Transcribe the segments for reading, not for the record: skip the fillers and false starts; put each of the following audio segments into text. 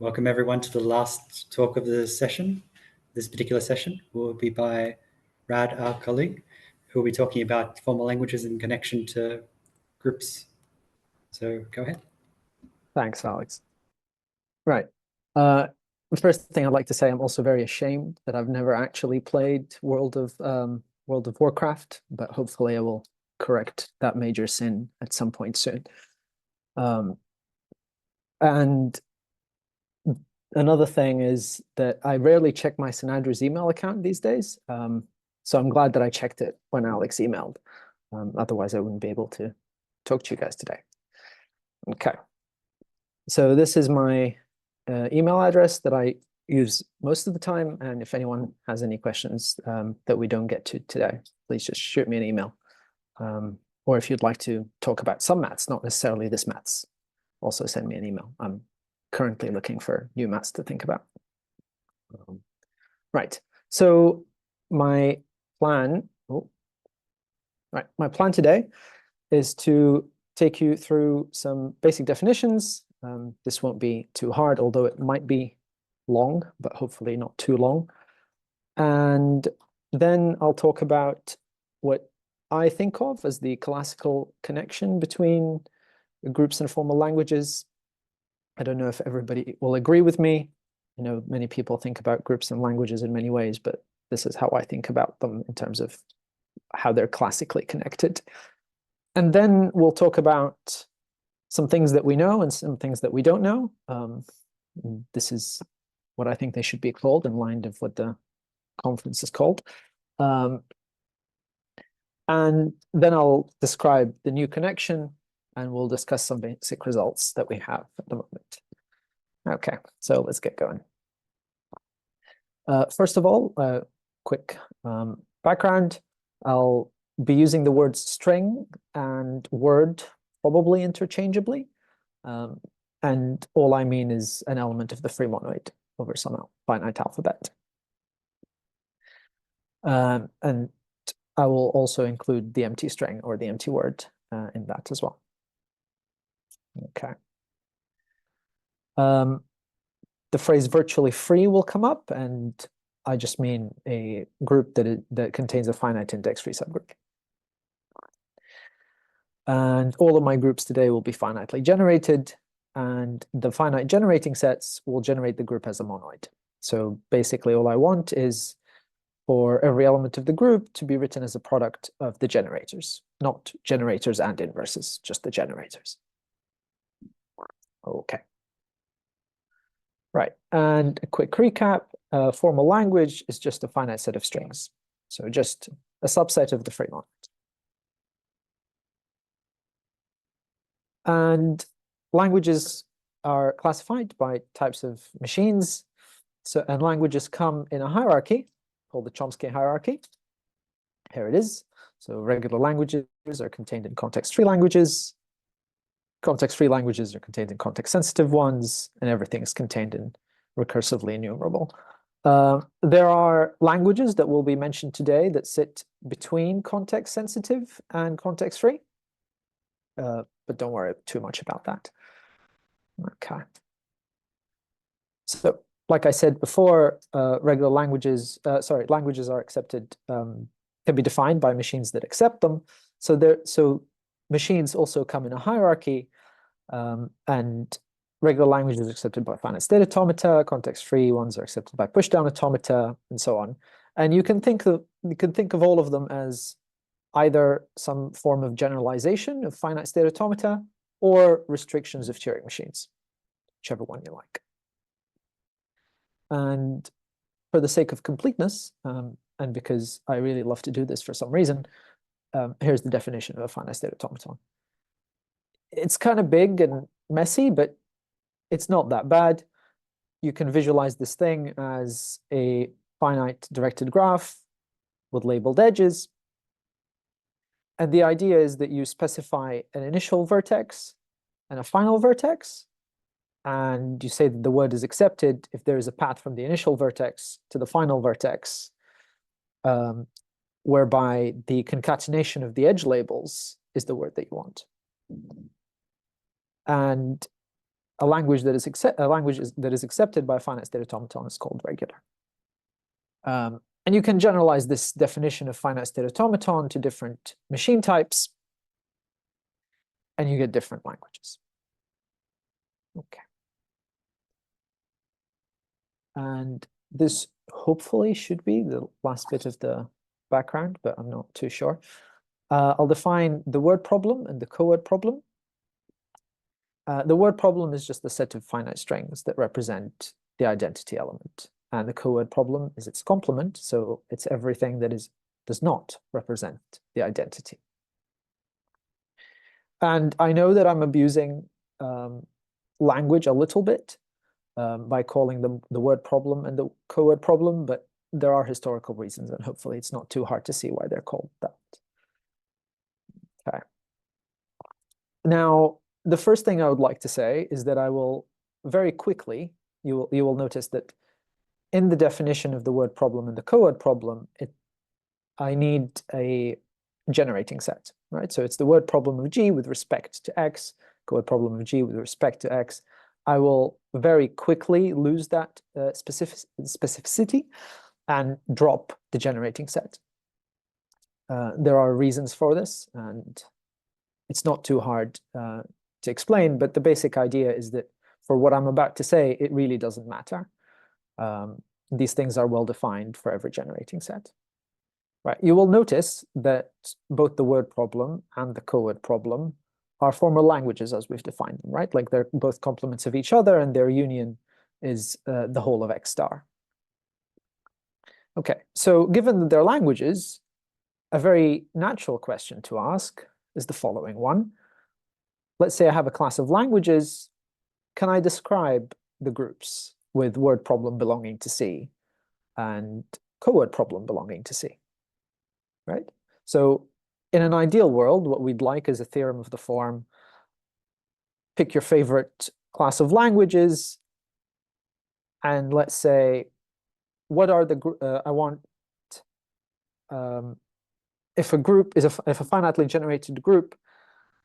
Welcome everyone to the last talk of the session. This particular session will be by Raad Al Kohli, who will be talking about formal languages in connection to groups. So go ahead. Thanks, Alex. Right. The first thing I'd like to say, I'm also very ashamed that I've never actually played World of Warcraft, but hopefully I will correct that major sin at some point soon. And another thing is that I rarely check my Synadra's email account these days. So I'm glad that I checked it when Alex emailed. Otherwise, I wouldn't be able to talk to you guys today. Okay. So this is my email address that I use most of the time. And if anyone has any questions that we don't get to today, please just shoot me an email. Or if you'd like to talk about some maths, not necessarily this maths, also send me an email. I'm currently looking for new maths to think about. Right. So my plan, my plan today is to take you through some basic definitions. This won't be too hard, although it might be long, but hopefully not too long. And then I'll talk about what I think of as the classical connection between groups and formal languages. I don't know if everybody will agree with me. I know many people think about groups and languages in many ways, but this is how I think about them in terms of how they're classically connected. And then we'll talk about some things that we know and some things that we don't know. This is what I think they should be called in line of what the conference is called. And then I'll describe the new connection and we'll discuss some basic results that we have at the moment. Okay, so let's get going. First of all, a quick background. I'll be using the words string and word probably interchangeably. And all I mean is an element of the free monoid over some finite alphabet. And I will also include the empty string or the empty word in that as well. Okay. The phrase virtually free will come up, and I just mean a group that contains a finite index-free subgroup. And all of my groups today will be finitely generated, and the finite generating sets will generate the group as a monoid. So basically all I want is for every element of the group to be written as a product of the generators, not generators and inverses, just the generators. Okay. Right, and a quick recap, formal language is just a finite set of strings. So just a subset of the free monoid. And languages are classified by types of machines. So, and languages come in a hierarchy called the Chomsky hierarchy. Here it is. So regular languages are contained in context-free languages. Context-free languages are contained in context-sensitive ones, and everything is contained in recursively enumerable. There are languages that will be mentioned today that sit between context-sensitive and context-free. But don't worry too much about that. Okay. So, like I said before, regular languages, languages are accepted, can be defined by machines that accept them. So machines also come in a hierarchy, and regular languages are accepted by finite state automata, context-free ones are accepted by pushdown automata, and so on. And you can think of all of them as either some form of generalization of finite state automata or restrictions of Turing machines, whichever one you like. And for the sake of completeness, and because I really love to do this for some reason, here's the definition of a finite state automaton. It's kind of big and messy, but it's not that bad. You can visualize this thing as a finite directed graph with labeled edges. And the idea is that you specify an initial vertex and a final vertex, and you say that the word is accepted if there is a path from the initial vertex to the final vertex, whereby the concatenation of the edge labels is the word that you want. And a language that is accepted by a finite state automaton is called regular. And you can generalize this definition of finite state automaton to different machine types, and you get different languages. Okay. And this hopefully should be the last bit of the background, but I'm not too sure. I'll define the word problem and the co-word problem. The word problem is just a set of finite strings that represent the identity element. And the co-word problem is its complement, so it's everything that does not represent the identity. And I know that I'm abusing language a little bit by calling them the word problem and the co-word problem, but there are historical reasons, and hopefully it's not too hard to see why they're called that. Okay. Now, the first thing I would like to say is that I will very quickly, you will notice that in the definition of the word problem and the co-word problem, I need a generating set, right? So it's the word problem of G with respect to X, co-word problem of G with respect to X. I will very quickly lose that specificity and drop the generating set. There are reasons for this, and it's not too hard to explain, but the basic idea is that for what I'm about to say, it really doesn't matter. These things are well defined for every generating set. Right. You will notice that both the word problem and the co-word problem are formal languages as we've defined them, right? Like they're both complements of each other, and their union is the whole of X star. Okay, so given that they're languages, a very natural question to ask is the following one. Let's say I have a class of languages. Can I describe the groups with word problem belonging to C and co-word problem belonging to C? Right? So in an ideal world, what we'd like is a theorem of the form, pick your favorite class of languages, and let's say, what are the, I want, if a group is, if a finitely generated group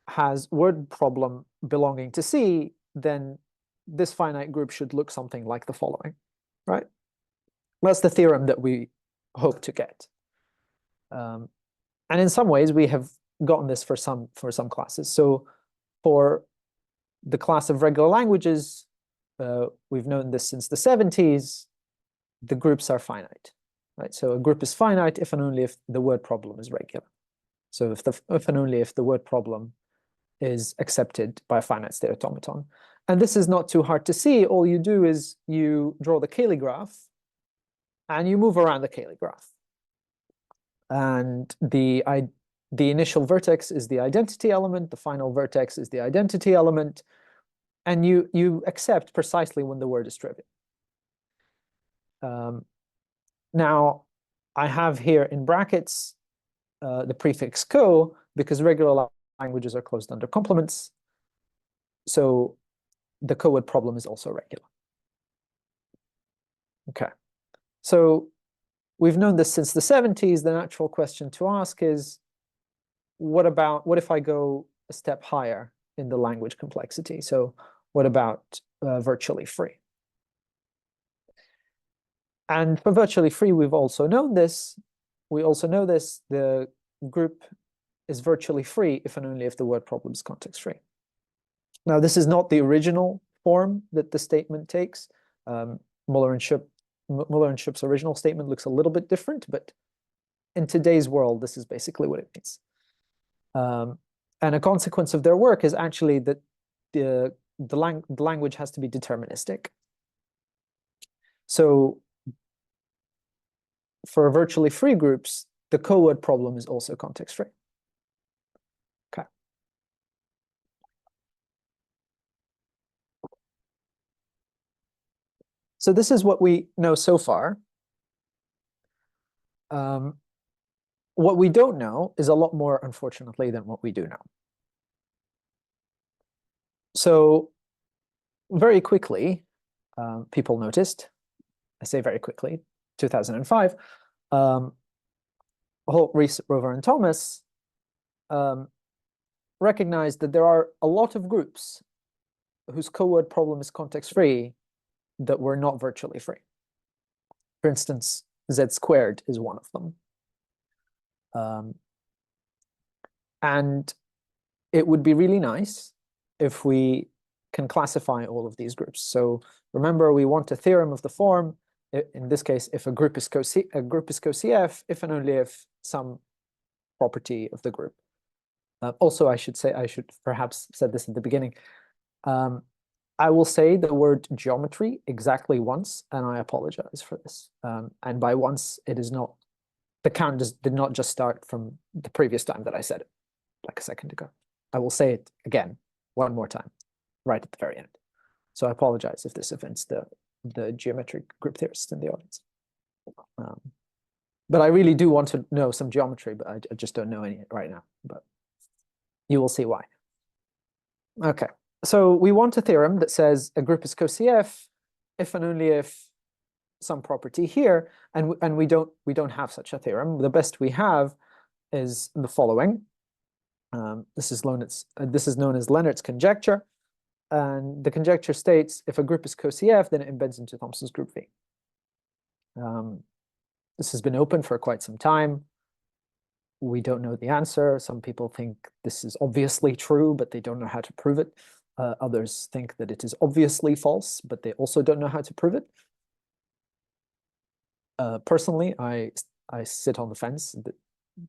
has word problem belonging to C, then this finite group should look something like the following, right? That's the theorem that we hope to get. And in some ways, we have gotten this for some classes. So for the class of regular languages, we've known this since the 70s, the groups are finite, right? So a group is finite if and only if the word problem is regular. So if and only if the word problem is accepted by a finite state automaton. And this is not too hard to see. All you do is you draw the Cayley graph and you move around the Cayley graph. And the initial vertex is the identity element, the final vertex is the identity element, and you accept precisely when the word is trivial. Now, I have here in brackets the prefix co, because regular languages are closed under complements. So the co-word problem is also regular. Okay, so we've known this since the 70s. The natural question to ask is, what if I go a step higher in the language complexity? So what about virtually free? And for virtually free, we've also known this. We also know this, the group is virtually free if and only if the word problem is context free. Now, this is not the original form that the statement takes. Muller and Shup's original statement looks a little bit different, but in today's world, this is basically what it means. And a consequence of their work is actually that the language has to be deterministic. So for virtually free groups, the co-word problem is also context free. Okay. So this is what we know so far. What we don't know is a lot more, unfortunately, than what we do know. So very quickly, people noticed, I say very quickly, 2005, Holt, Rees, Rover, and Thomas recognized that there are a lot of groups whose coword problem is context-free that were not virtually free. For instance, z squared is one of them. And it would be really nice if we can classify all of these groups. So remember, we want a theorem of the form, in this case, if a group is co-CF, if and only if some property of the group. Also, I should perhaps said this at the beginning. I will say the word geometry exactly once, and I apologize for this. And by once, it is not, the count did not just start from the previous time that I said it, like a second ago. I will say it again, one more time, right at the very end. So I apologize if this offends the geometric group theorists in the audience. But I really do want to know some geometry, but I just don't know any right now. But you will see why. Okay, so we want a theorem that says a group is co-CF if and only if some property here, and we don't have such a theorem. The best we have is the following. This is known as Leonard's conjecture, and the conjecture states if a group is co-CF, then it embeds into Thompson's group V. This has been open for quite some time. We don't know the answer. Some people think this is obviously true, but they don't know how to prove it. Others think that it is obviously false, but they also don't know how to prove it. Personally, I sit on the fence.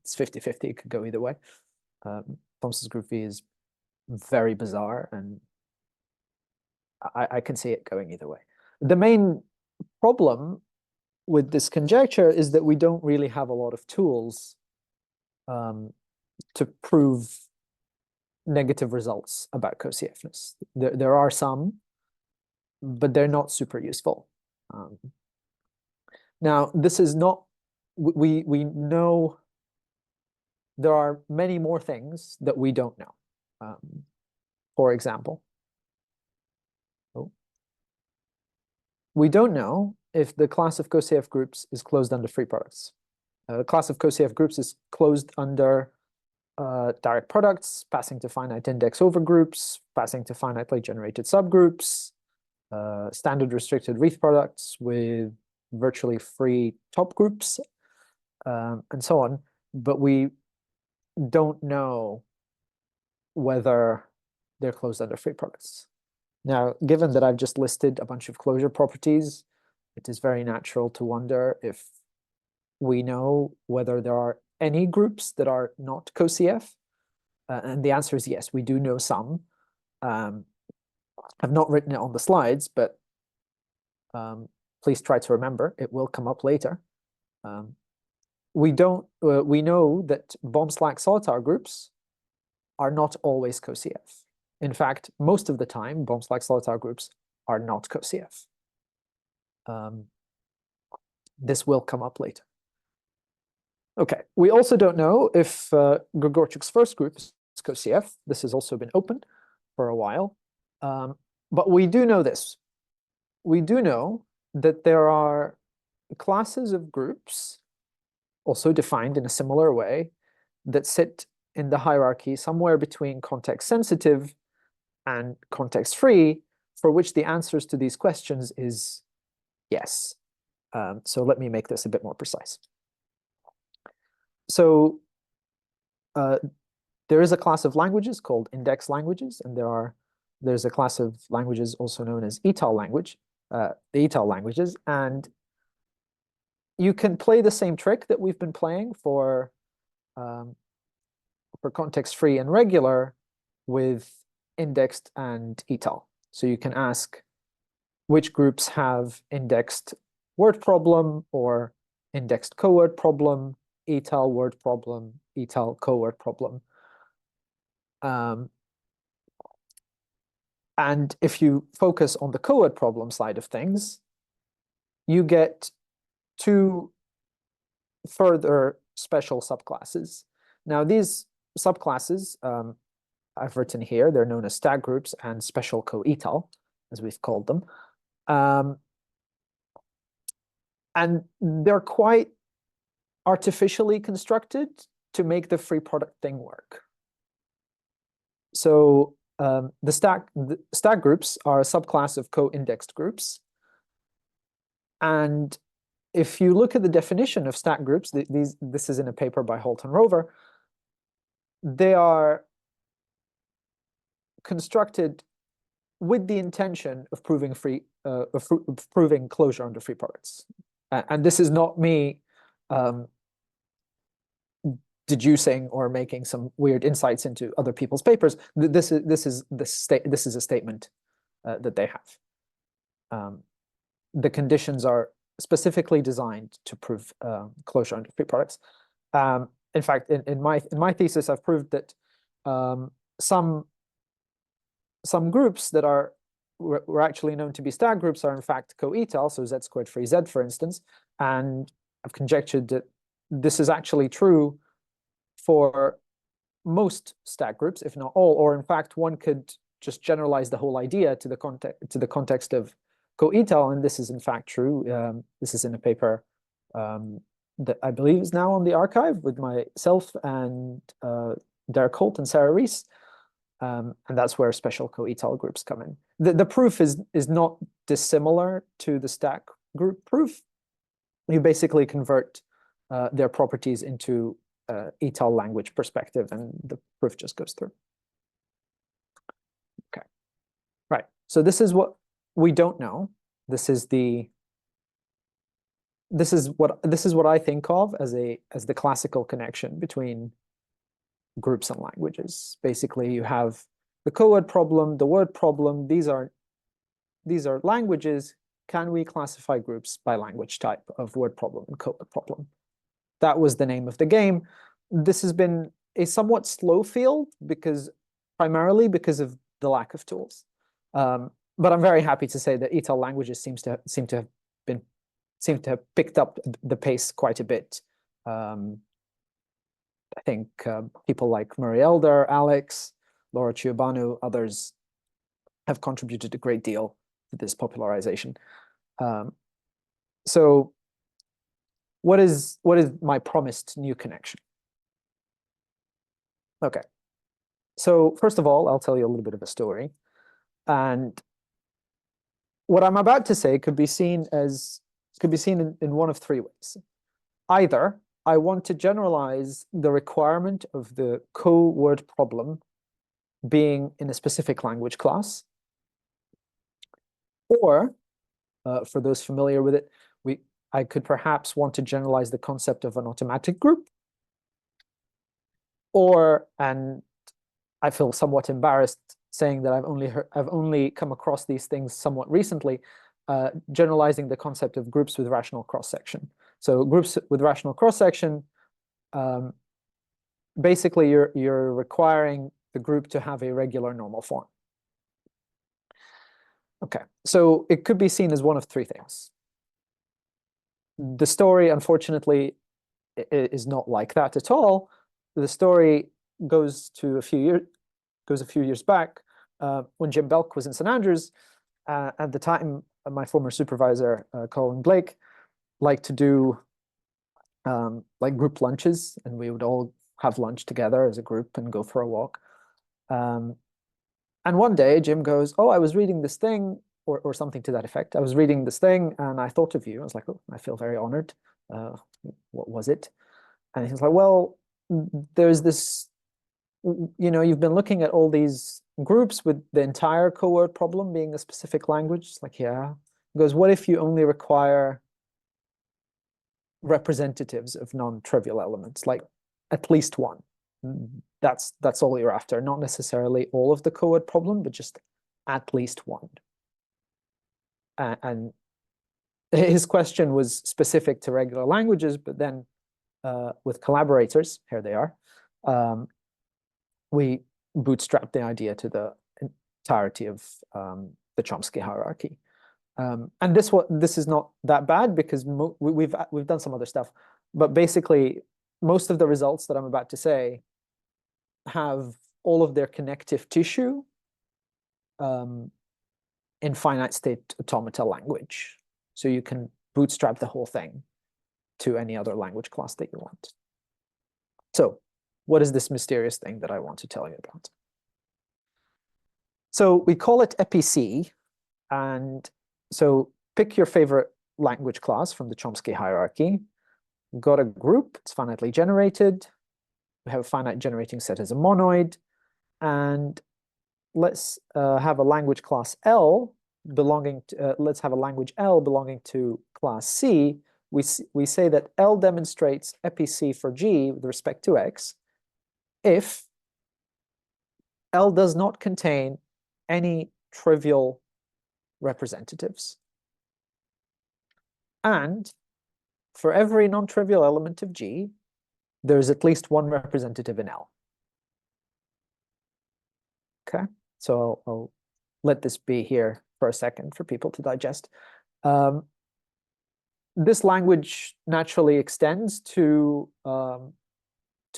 It's 50-50. It could go either way. Thompson's group V is very bizarre, and I can see it going either way. The main problem with this conjecture is that we don't really have a lot of tools to prove negative results about co-CFness. There are some, but they're not super useful. Now, this is not, we know there are many more things that we don't know. For example, we don't know if the class of co-CF groups is closed under free products. The class of co-CF groups is closed under direct products, passing to finite index over groups, passing to finitely generated subgroups, standard restricted Reith products with virtually free top groups, and so on. But we don't know whether they're closed under free products. Now, given that I've just listed a bunch of closure properties, it is very natural to wonder if we know whether there are any groups that are not co-CF. And the answer is yes, we do know some. I've not written it on the slides, but please try to remember, it will come up later. We know that bomb/Solitar groups are not always co-CF. In fact, most of the time, bomb/Solitar groups are not co-CF. This will come up later. Okay, we also don't know if Gregorchuk's first group is co-CF. This has also been open for a while. But we do know this. We do know that there are classes of groups, also defined in a similar way, that sit in the hierarchy somewhere between context-sensitive and context-free, for which the answers to these questions is yes. So let me make this a bit more precise. So there is a class of languages called index languages, and there's a class of languages also known as etal language, the etal languages, and you can play the same trick that we've been playing for context-free and regular with indexed and etal. So you can ask which groups have indexed word problem or indexed coword problem, etal word problem, etal coword problem. And if you focus on the coword problem side of things, you get two further special subclasses. Now, these subclasses I've written here, they're known as stag groups and special co-etal, as we've called them. And they're quite artificially constructed to make the free product thing work. So the stack groups are a subclass of co-indexed groups. And if you look at the definition of stack groups, this is in a paper by Holt and Rover, they are constructed with the intention of proving proving closure under free products. And this is not me deducing or making some weird insights into other people's papers. This is a statement that they have. The conditions are specifically designed to prove closure under free products. In fact, in my thesis, I've proved that some groups that were actually known to be stack groups are in fact co-etal, so z squared free z, for instance, and I've conjectured that this is actually true for most stack groups, if not all, or in fact, one could just generalize the whole idea to the context of co-etal, and this is in fact true. This is in a paper that I believe is now on the archive with myself and Derek Holt and Sarah Rees, and that's where special co-etal groups come in. The proof is not dissimilar to the stack group proof. You basically convert their properties into etal language perspective, and the proof just goes through. Okay, right. So this is what we don't know. This is what I think of as the classical connection between groups and languages. Basically, you have the co-word problem, the word problem. These are languages. Can we classify groups by language type of word problem and co-word problem? That was the name of the game. This has been a somewhat slow field primarily because of the lack of tools. But I'm very happy to say that etal languages seem to have picked up the pace quite a bit. I think people like Murray Elder, Alex, Laura Ciobanu, others have contributed a great deal to this popularization. So what is my promised new connection? Okay, so first of all, I'll tell you a little bit of a story. And what I'm about to say could be seen in one of three ways. Either I want to generalize the requirement of the co-word problem being in a specific language class, or for those familiar with it, I could perhaps want to generalize the concept of an automatic group, and I feel somewhat embarrassed saying that I've only come across these things somewhat recently, generalizing the concept of groups with rational cross-section. So groups with rational cross-section, basically you're requiring the group to have a regular normal form. Okay, so it could be seen as one of three things. The story, unfortunately, is not like that at all. The story goes a few years back when Jim Belk was in St. Andrews. At the time, my former supervisor, Colin Blake, liked to do like group lunches, and we would all have lunch together as a group and go for a walk. And one day Jim goes, "Oh, I was reading this thing," or something to that effect. "I was reading this thing and I thought of you." I was like, "Oh, I feel very honored. What was it?" And he's like, "Well, there's this, you've been looking at all these groups with the entire co-word problem being a specific language." It's like, "Yeah." He goes, "What if you only require representatives of non-trivial elements, like at least one? That's all you're after, not necessarily all of the co-word problem, but just at least one." And his question was specific to regular languages, but then with collaborators, here they are, we bootstrapped the idea to the entirety of the Chomsky hierarchy. And this is not that bad because we've done some other stuff, but basically most of the results that I'm about to say have all of their connective tissue in finite state automata language. So you can bootstrap the whole thing to any other language class that you want. So what is this mysterious thing that I want to tell you about? So we call it EPC, and so pick your favorite language class from the Chomsky hierarchy. We've got a group, it's finitely generated. We have a finite generating set as a monoid, and let's have a language class L belonging to, let's have a language L belonging to class C. We say that L demonstrates EPC for G with respect to X if L does not contain any trivial representatives. And for every non-trivial element of G, there's at least one representative in L. Okay, so I'll let this be here for a second for people to digest. This language naturally extends to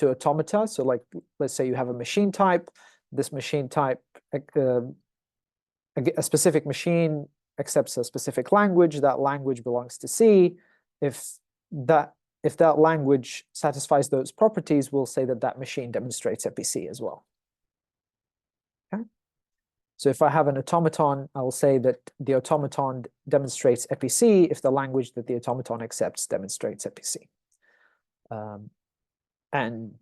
automata. So like, let's say you have a machine type. This machine type, a specific machine accepts a specific language. That language belongs to C. If that language satisfies those properties, we'll say that that machine demonstrates EPC as well. Okay. So if I have an automaton, I'll say that the automaton demonstrates EPC if the language that the automaton accepts demonstrates EPC. And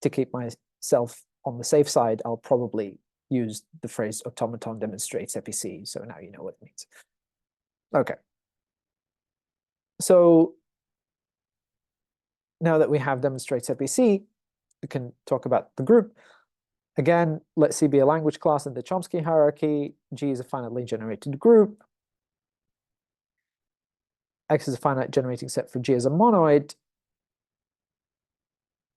to keep myself on the safe side, I'll probably use the phrase automaton demonstrates EPC. So now you know what it means. Okay. So now that we have demonstrates EPC, we can talk about the group. Again, let C be a language class in the Chomsky hierarchy. G is a finitely generated group. X is a finite generating set for G as a monoid.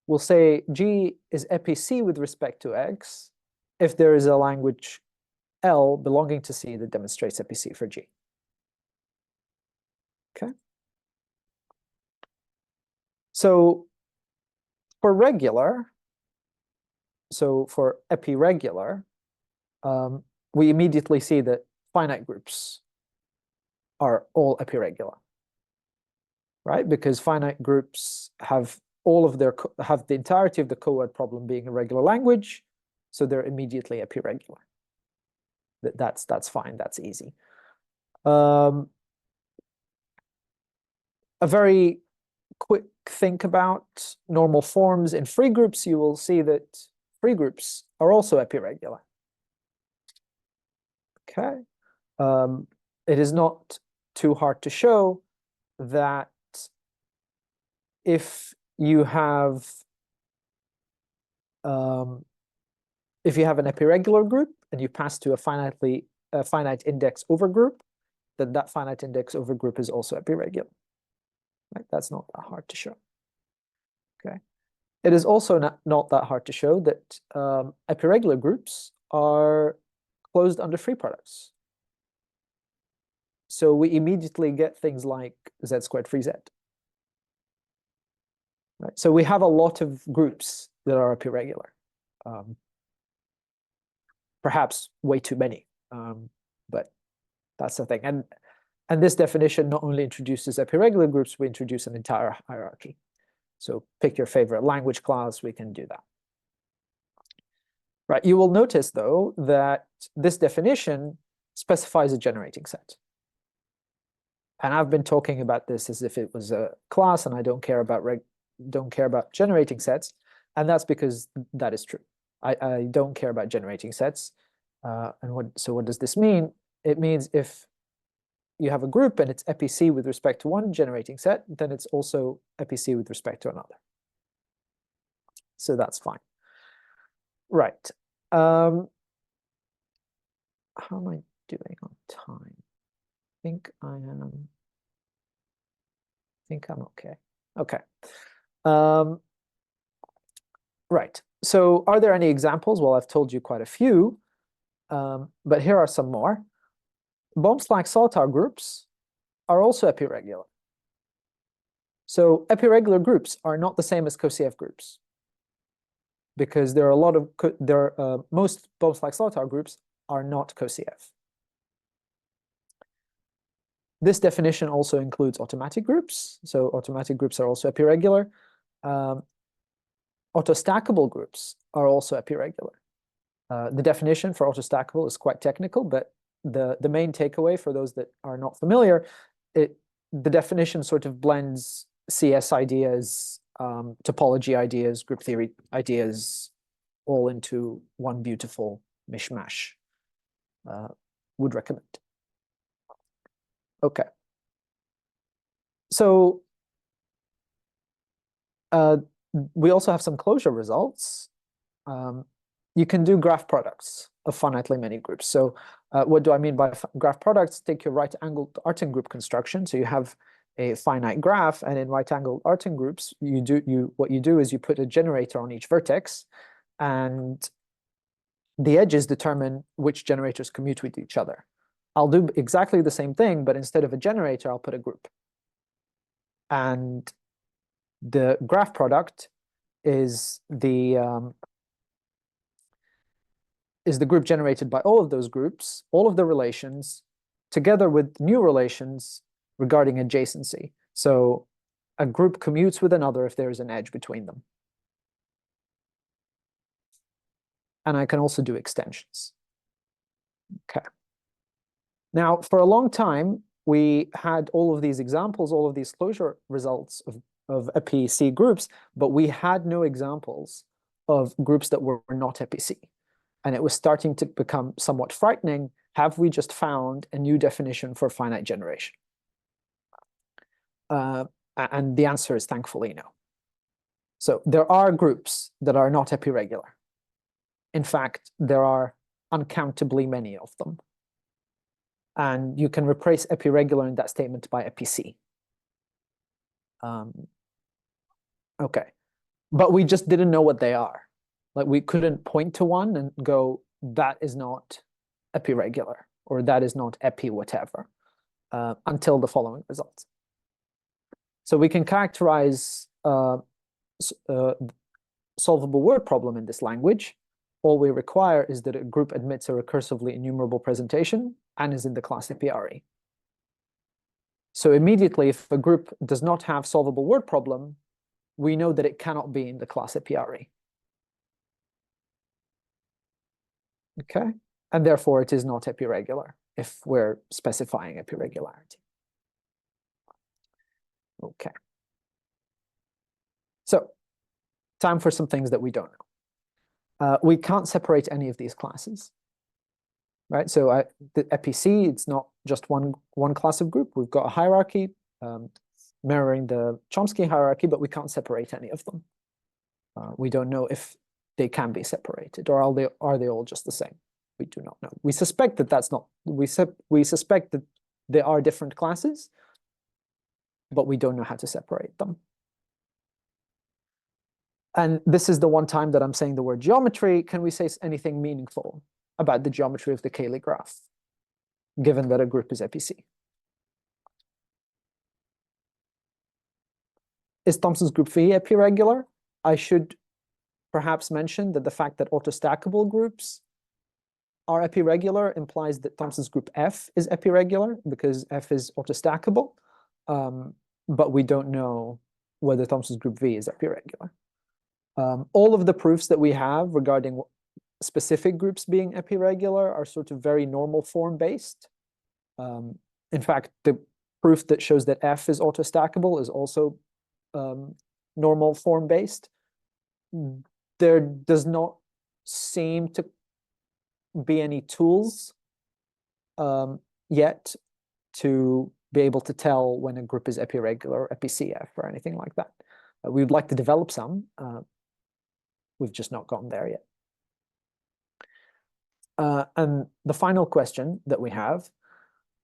We'll say G is EPC with respect to X if there is a language L belonging to C that demonstrates EPC for G. Okay. So for regular, so for epiregular, we immediately see that finite groups are all epiregular, right? Because finite groups have the entirety of the co-word problem being a regular language, so they're immediately epiregular. That's fine. That's easy. A very quick think about normal forms in free groups. You will see that free groups are also epiregular. Okay. It is not too hard to show that if you have an epiregular group and you pass to a finite index overgroup, then that finite index overgroup is also epiregular. Right? That's not that hard to show. Okay. It is also not that hard to show that epiregular groups are closed under free products. So we immediately get things like Z squared free Z. Right? So we have a lot of groups that are epiregular. Perhaps way too many, but that's the thing. And this definition not only introduces epiregular groups, we introduce an entire hierarchy. So pick your favorite language class, we can do that. Right, you will notice though that this definition specifies a generating set. And I've been talking about this as if it was a class and I don't care about generating sets. And that's because that is true. I don't care about generating sets. So what does this mean? It means if you have a group and it's EPC with respect to one generating set, then it's also EPC with respect to another. So that's fine. Right. How am I doing on time? I think I'm okay. Okay. Right. So are there any examples? Well, I've told you quite a few, but here are some more. Bohm-Slack-Saltire groups are also epiregular. So epiregular groups are not the same as CoCF groups, because there are a lot of most Bohm-Slack-Saltire groups are not CoCF. This definition also includes automatic groups. So automatic groups are also epiregular. Autostackable groups are also epiregular. The definition for autostackable is quite technical, but the main takeaway for those that are not familiar, the definition sort of blends CS ideas, topology ideas, group theory ideas, all into one beautiful mishmash. Would recommend. Okay. So we also have some closure results. You can do graph products of finitely many groups. So what do I mean by graph products? Take your right-angled Artin group construction. So you have a finite graph, and in right-angled Artin groups, what you do is you put a generator on each vertex, and the edges determine which generators commute with each other. I'll do exactly the same thing, but instead of a generator, I'll put a group. And the graph product is the group generated by all of those groups, all of the relations, together with new relations regarding adjacency. So a group commutes with another if there is an edge between them. And I can also do extensions. Okay. Now, for a long time, we had all of these examples, all of these closure results of EPC groups, but we had no examples of groups that were not EPC. And it was starting to become somewhat frightening. Have we just found a new definition for finite generation? And the answer is thankfully no. So there are groups that are not epiregular. In fact, there are uncountably many of them. And you can replace epiregular in that statement by EPC. Okay, but we just didn't know what they are. Like we couldn't point to one and go, that is not epiregular, or that is not epi whatever, until the following results. So we can characterize solvable word problem in this language. All we require is that a group admits a recursively enumerable presentation and is in the class EPRE. So immediately, if a group does not have solvable word problem, we know that it cannot be in the class EPRE. Okay, and therefore it is not epiregular if we're specifying epiregularity. Okay. So, time for some things that we don't know. We can't separate any of these classes, right? So the EPC, it's not just one class of group. We've got a hierarchy mirroring the Chomsky hierarchy, but we can't separate any of them. We don't know if they can be separated, or are they all just the same? We do not know. We suspect that that's not. We suspect that there are different classes, but we don't know how to separate them. And this is the one time that I'm saying the word geometry. Can we say anything meaningful about the geometry of the Cayley graph, given that a group is EPC? Is Thompson's group V epiregular? I should perhaps mention that the fact that autostackable groups are epiregular implies that Thompson's group F is epiregular, because F is autostackable, but we don't know whether Thompson's group V is epiregular. All of the proofs that we have regarding specific groups being epiregular are sort of very normal form based. In fact, the proof that shows that F is autostackable is also normal form based. There does not seem to be any tools yet to be able to tell when a group is epiregular, epicf, or anything like that. We'd like to develop some. We've just not gotten there yet. And the final question that we have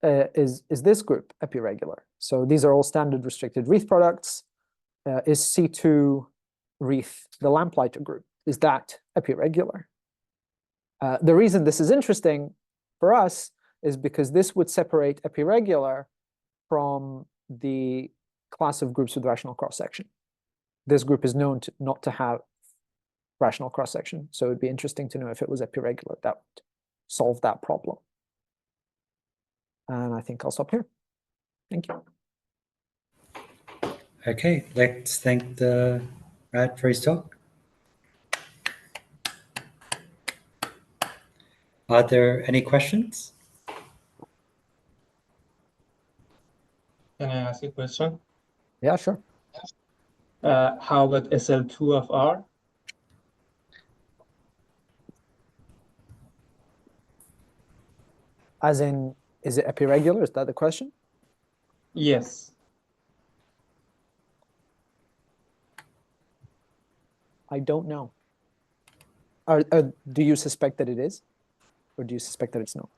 is this group epiregular? So these are all standard restricted Reith products. Is C2 Reith the lamplighter group? Is that epiregular? The reason this is interesting for us is because this would separate epiregular from the class of groups with rational cross-section. This group is known to not to have rational cross-section, so it'd be interesting to know if it was epiregular. That would solve that problem. And I think I'll stop here. Thank you. Okay, let's thank the Raad for his talk. Are there any questions? Can I ask a question? Yeah, sure. How about SL2 of R? As in, is it epiregular? Is that the question? Yes. I don't know. Do you suspect that it is? Or do you suspect that it's not?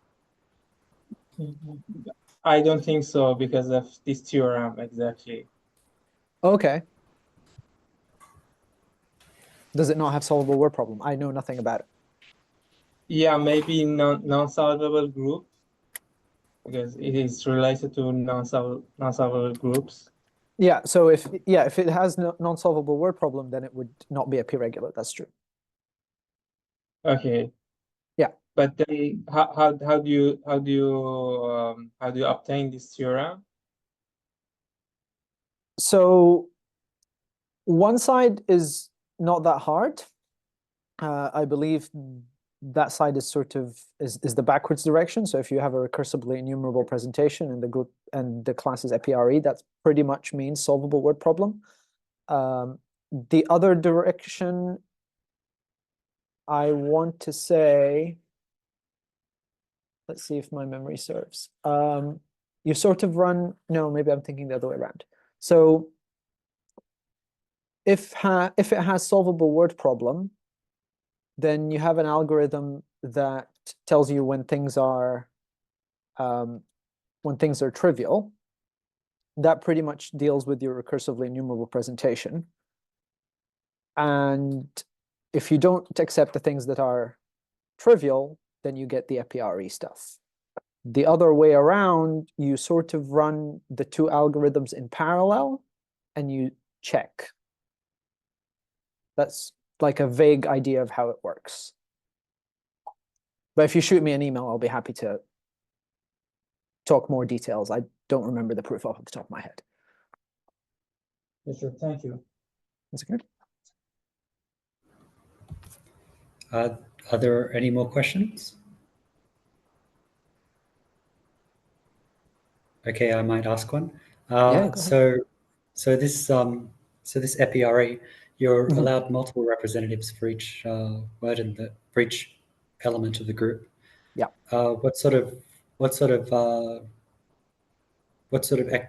I don't think so because of this theorem exactly. Okay. Does it not have solvable word problem? I know nothing about it. Yeah, maybe non-solvable group because it is related to non-solvable groups. Yeah, so if it has no non-solvable word problem, then it would not be epiregular. That's true. Okay. Yeah. But then how do you obtain this theorem? So one side is not that hard. I believe that side is sort of is the backwards direction. So if you have a recursively enumerable presentation and the group and the class is EPRE, that pretty much means solvable word problem. The other direction, I want to say, let's see if my memory serves. You sort of run, no, maybe I'm thinking the other way around. So if it has solvable word problem, then you have an algorithm that tells you when things are trivial. That pretty much deals with your recursively enumerable presentation. And if you don't accept the things that are trivial, then you get the EPRE stuff. The other way around, you sort of run the two algorithms in parallel and you check. That's like a vague idea of how it works. But if you shoot me an email, I'll be happy to talk more details. I don't remember the proof off the top of my head. Yes, sir. Thank you. That's good. Are there any more questions? Okay, I might ask one. Yeah, go ahead. So this EPRE, you're Mhm. allowed multiple representatives for each word for each element of the group. Yeah. What sort of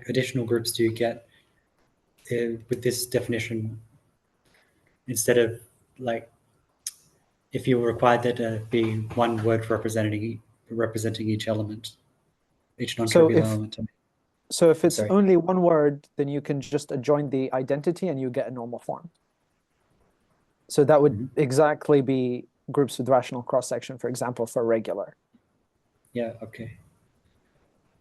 additional groups do you get with this definition? Instead of like, if you required there to be one word representing each element, each non-trivial element. So if it's Sorry. only one word, then you can just adjoin the identity and you get a normal form. So that would exactly be groups with rational cross-section, for example, for regular. Yeah, okay.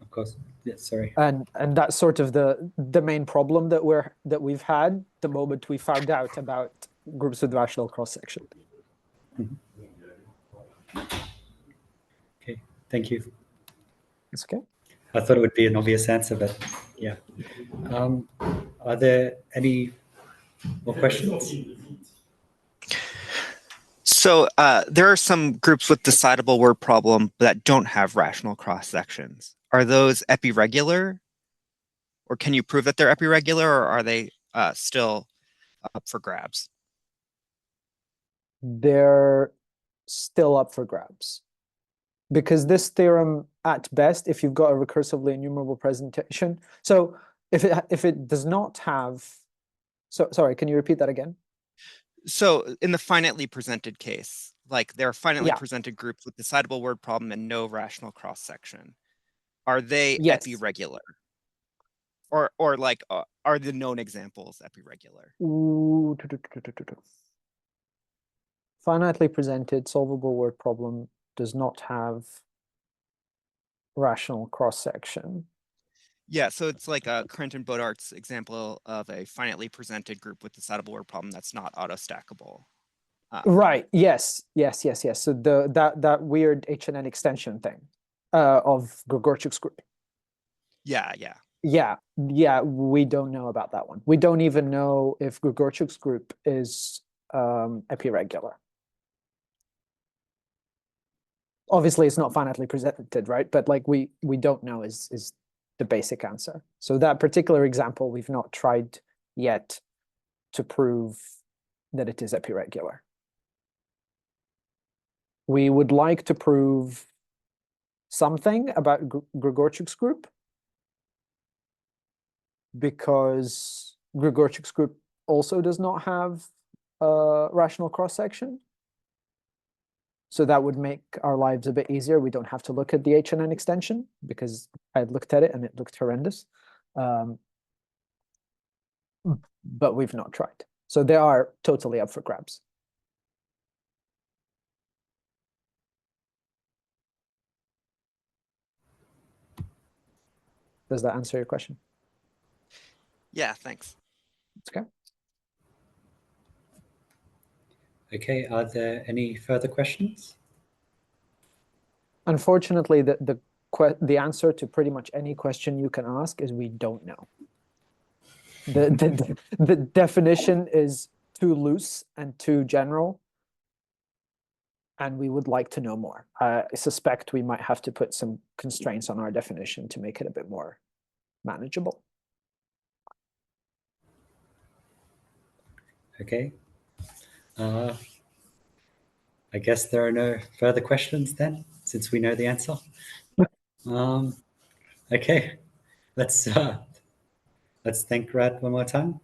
Of course. Yeah, sorry. And that's sort of the main problem that we've had the moment we found out about groups with rational cross-section. Okay, thank you. That's okay. I thought it would be an obvious answer, but yeah. Are there any more questions? So there are some groups with decidable word problem that don't have rational cross sections. Are those epiregular? Or can you prove that they're epiregular, or are they still up for grabs? They're still up for grabs. Because this theorem, at best, if you've got a recursively enumerable presentation, so if it does not have, so sorry, can you repeat that again? So in the finitely presented case, like there are finitely Yeah. presented groups with decidable word problem and no rational cross section. Are they Yes. epiregular? Or like are the known examples epiregular? Ooh, finitely presented solvable word problem does not have rational cross section. Yeah, so it's like a Crenton Bodart's example of a finitely presented group with decidable word problem that's not autostackable. Right. Yes. So that weird HNN extension thing of Grigorchuk's group. Yeah. Yeah. We don't know about that one. We don't even know if Grigorchuk's group is epiregular. Obviously, it's not finitely presented, right? But like we don't know is the basic answer. So that particular example, we've not tried yet to prove that it is epiregular. We would like to prove something about Gregorchuk's group, because Gregorchuk's group also does not have a rational cross-section. So that would make our lives a bit easier. We don't have to look at the HNN extension, because I looked at it and it looked horrendous. But we've not tried. So they are totally up for grabs. Does that answer your question? Yeah, thanks. Okay. Okay, are there any further questions? Unfortunately, the answer to pretty much any question you can ask is we don't know. The definition is too loose and too general, and we would like to know more. I suspect we might have to put some constraints on our definition to make it a bit more manageable. Okay. I guess there are no further questions then, since we know the answer. Okay, let's thank Raad one more time.